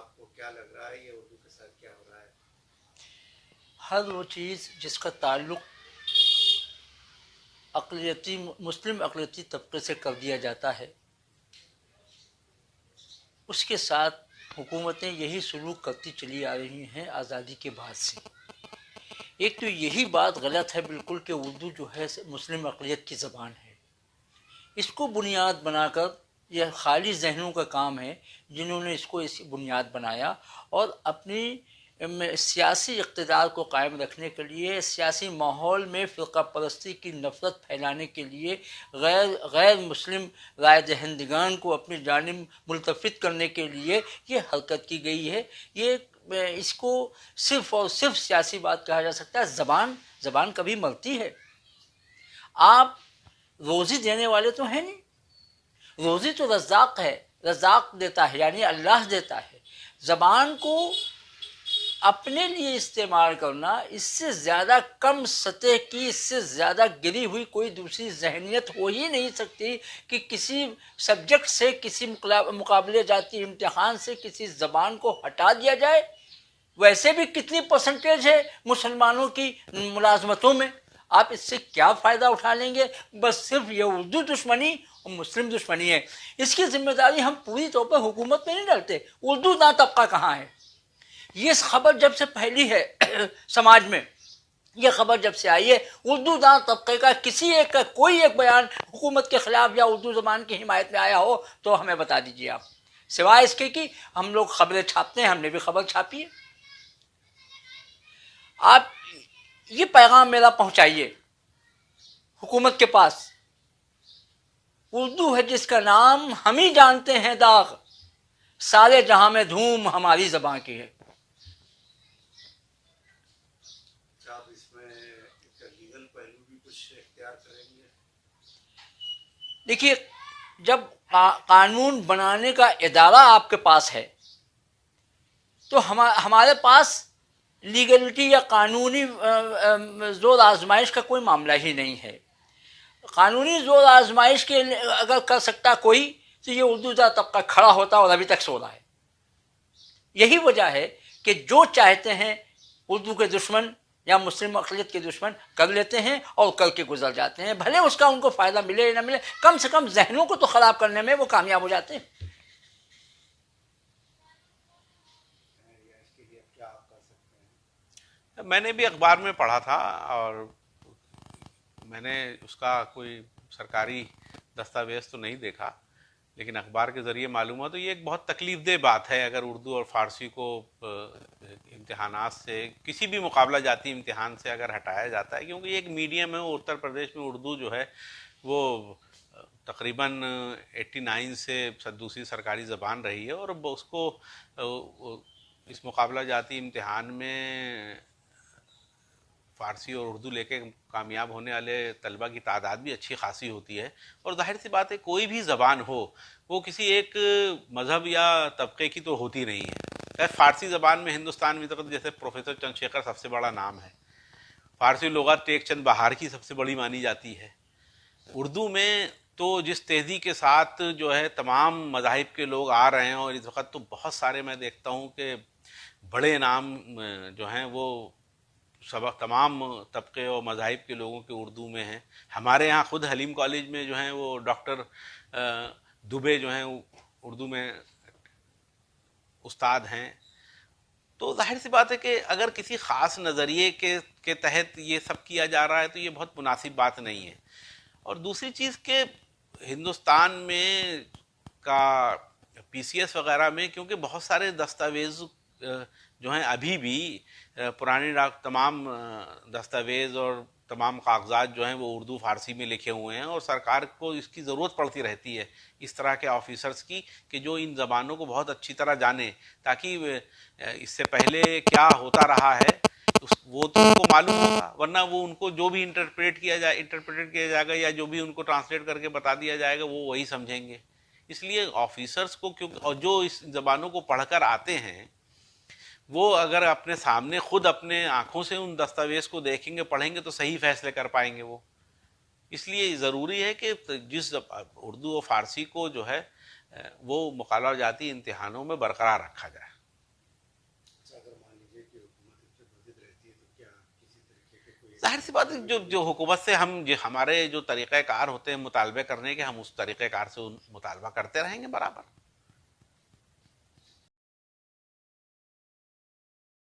آپ کو کیا لگ رہا ہے یہ اردو کے ساتھ کیا ہو رہا ہے؟ ہر وہ چیز جس کا تعلق اقلیتی مسلم اقلیتی طبقے سے کر دیا جاتا ہے، اس کے ساتھ حکومتیں یہی سلوک کرتی چلی آ رہی ہیں آزادی کے بعد سے۔ ایک تو یہی بات غلط ہے بالکل کہ اردو جو ہے مسلم اقلیت کی زبان ہے، اس کو بنیاد بنا کر یہ خالی ذہنوں کا کام ہے جنہوں نے اس کو اس بنیاد بنایا، اور اپنی سیاسی اقتدار کو قائم رکھنے کے لیے، سیاسی ماحول میں فرقہ پرستی کی نفرت پھیلانے کے لیے، غیر مسلم رائے دہندگان کو اپنی جانب ملتفت کرنے کے لیے یہ حرکت کی گئی ہے۔ یہ اس کو صرف اور صرف سیاسی بات کہا جا سکتا ہے۔ زبان کبھی مرتی ہے؟ آپ روزی دینے والے تو ہیں نہیں، روزی تو رزاق ہے، رزاق دیتا ہے یعنی اللہ دیتا ہے۔ زبان کو اپنے لیے استعمال کرنا، اس سے زیادہ کم سطح کی، اس سے زیادہ گری ہوئی کوئی دوسری ذہنیت ہو ہی نہیں سکتی کہ کسی سبجیکٹ سے، کسی مقابلے جاتی امتحان سے کسی زبان کو ہٹا دیا جائے۔ ویسے بھی کتنی پرسنٹیج ہے مسلمانوں کی ملازمتوں میں، آپ اس سے کیا فائدہ اٹھا لیں گے؟ بس صرف یہ اردو دشمنی اور مسلم دشمنی ہے۔ اس کی ذمہ داری ہم پوری طور پر حکومت میں نہیں ڈالتے۔ اردو داں طبقہ کہاں ہے؟ یہ خبر جب سے پھیلی ہے سماج میں، یہ خبر جب سے آئی ہے، اردو داں طبقے کا کسی ایک کا کوئی ایک بیان حکومت کے خلاف یا اردو زبان کی حمایت میں آیا ہو تو ہمیں بتا دیجیے آپ، سوائے اس کے کہ ہم لوگ خبریں چھاپتے ہیں، ہم نے بھی خبر چھاپی ہے۔ آپ یہ پیغام میرا پہنچائیے حکومت کے پاس، اردو ہے جس کا نام ہم ہی جانتے ہیں داغ، سارے جہاں میں دھوم ہماری زبان کی ہے۔ آپ اس میں ایک لیگل پہلو بھی کچھ اختیار کریں گے؟ دیکھیے، جب قانون بنانے کا ادارہ آپ کے پاس ہے تو ہمارے پاس لیگلٹی یا قانونی زور آزمائش کا کوئی معاملہ ہی نہیں ہے۔ قانونی زور آزمائش کے اگر کر سکتا کوئی تو یہ اردو داں طبقہ کھڑا ہوتا اور ابھی تک سو رہا ہے۔ یہی وجہ ہے کہ جو چاہتے ہیں اردو کے دشمن یا مسلم اقلیت کے دشمن کر لیتے ہیں اور کر کے گزر جاتے ہیں، بھلے اس کا ان کو فائدہ ملے یا نہ ملے، کم سے کم ذہنوں کو تو خراب کرنے میں وہ کامیاب ہو جاتے ہیں۔ میں نے بھی اخبار میں پڑھا تھا اور میں نے اس کا کوئی سرکاری دستاویز تو نہیں دیکھا، لیکن اخبار کے ذریعے معلوم ہوا تو یہ ایک بہت تکلیف دہ بات ہے اگر اردو اور فارسی کو امتحانات سے، کسی بھی مقابلہ جاتی امتحان سے اگر ہٹایا جاتا ہے، کیونکہ یہ ایک میڈیم ہے۔ اتر پردیش میں اردو جو ہے وہ تقریباً 89 سے دوسری سرکاری زبان رہی ہے، اور اس کو اس مقابلہ جاتی امتحان میں فارسی اور اردو لے کے کامیاب ہونے والے طلبہ کی تعداد بھی اچھی خاصی ہوتی ہے۔ اور ظاہر سی بات ہے کوئی بھی زبان ہو وہ کسی ایک مذہب یا طبقے کی تو ہوتی نہیں ہے۔ فارسی زبان میں ہندوستان میں جیسے پروفیسر چندر شیکھر سب سے بڑا نام ہے، فارسی لغت ٹیک چند بہار کی سب سے بڑی مانی جاتی ہے۔ اردو میں تو جس تیزی کے ساتھ جو ہے تمام مذاہب کے لوگ آ رہے ہیں، اور اس وقت تو بہت سارے میں دیکھتا ہوں کہ بڑے نام جو ہیں وہ سبق تمام طبقے اور مذاہب کے لوگوں کے اردو میں ہیں۔ ہمارے ہاں خود حلیم کالج میں جو ہیں وہ ڈاکٹر دبے جو ہیں اردو میں استاد ہیں۔ تو ظاہر سی بات ہے کہ اگر کسی خاص نظریے کے تحت یہ سب کیا جا رہا ہے تو یہ بہت مناسب بات نہیں ہے۔ اور دوسری چیز کہ ہندوستان میں کا پی سی ایس وغیرہ میں کیونکہ بہت سارے دستاویز جو ہیں ابھی بھی پرانے تمام دستاویز اور تمام کاغذات جو ہیں وہ اردو فارسی میں لکھے ہوئے ہیں، اور سرکار کو اس کی ضرورت پڑتی رہتی ہے اس طرح کے آفیسرز کی کہ جو ان زبانوں کو بہت اچھی طرح جانیں، تاکہ اس سے پہلے کیا ہوتا رہا ہے وہ تو ان کو معلوم ہوگا، ورنہ وہ ان کو جو بھی انٹرپریٹ کیا جائے گا یا جو بھی ان کو ٹرانسلیٹ کر کے بتا دیا جائے گا وہ وہی سمجھیں گے۔ اس لیے آفیسرز کو اور جو اس زبانوں کو پڑھ کر آتے ہیں وہ اگر اپنے سامنے خود اپنے آنکھوں سے ان دستاویز کو دیکھیں گے، پڑھیں گے تو صحیح فیصلے کر پائیں گے وہ۔ اس لیے ضروری ہے کہ جس اردو و فارسی کو جو ہے وہ مقابلہ جاتی امتحانوں میں برقرار رکھا جائے۔ ظاہر سی بات ہے جو حکومت سے ہمارے جو طریقہ کار ہوتے ہیں مطالبے کرنے کے، ہم اس طریقہ کار سے مطالبہ کرتے رہیں گے برابر.